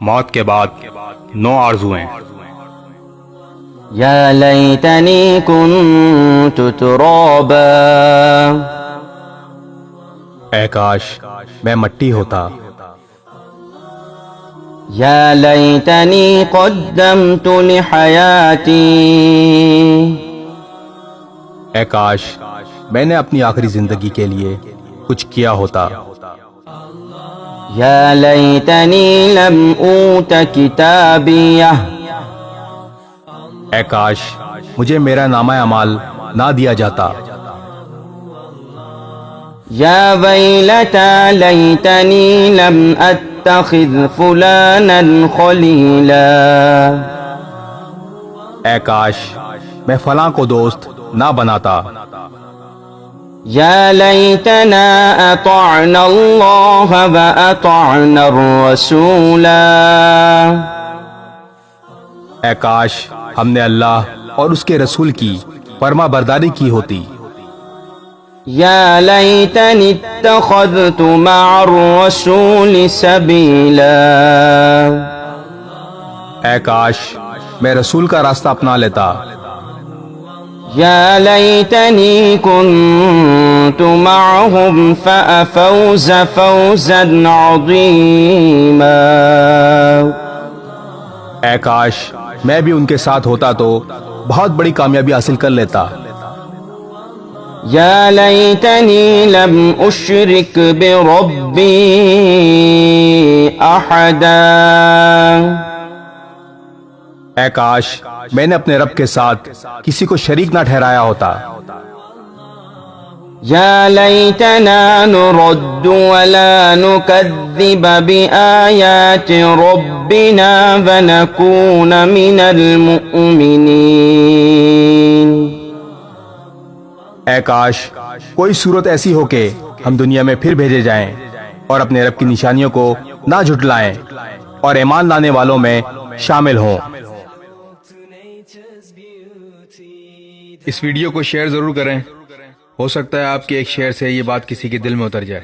موت کے بعد 9 آرزویں۔ یا لیتنی کنت ترابا، اے کاش میں مٹی ہوتا۔ یا لیتنی قدمت لحیاتی، اے کاش میں نے اپنی آخری زندگی کے لیے کچھ کیا ہوتا۔ یا لیتنی لم اوت کتابیہ، اے کاش مجھے میرا نامہ اعمال نہ دیا جاتا۔ یا ویلتا لیتنی لم اتخذ فلانا خلیلا، اے کاش میں فلاں کو دوست نہ بناتا۔ یا لیتنا اطعنا اللہ واطعنا الرسولا، اے کاش ہم نے اللہ اور اس کے رسول کی فرما برداری کی ہوتی۔ یا لیتنی اتخذت مع الرسول سبیلا، اے کاش میں رسول کا راستہ اپنا لیتا۔ یا لیتنی کنت معهم فأفوز فوزا عظیما، اے کاش میں بھی ان کے ساتھ ہوتا تو بہت بڑی کامیابی حاصل کر لیتا۔ یا لیتنی لم اشرک بربی احدا، اے کاش میں نے اپنے رب کے ساتھ کسی کو شریک نہ ٹھہرایا ہوتا۔ یا لیتنا نرد ولا نکذب بآیات ربنا ونکون من المؤمنین، اے کاش کوئی صورت ایسی ہو کہ ہم دنیا میں پھر بھیجے جائیں اور اپنے رب کی نشانیوں کو نہ جھٹلائیں اور ایمان لانے والوں میں شامل ہوں۔ اس ویڈیو کو شیئر ضرور کریں، ہو سکتا ہے آپ کے ایک شیئر سے یہ بات کسی کے دل میں اتر جائے۔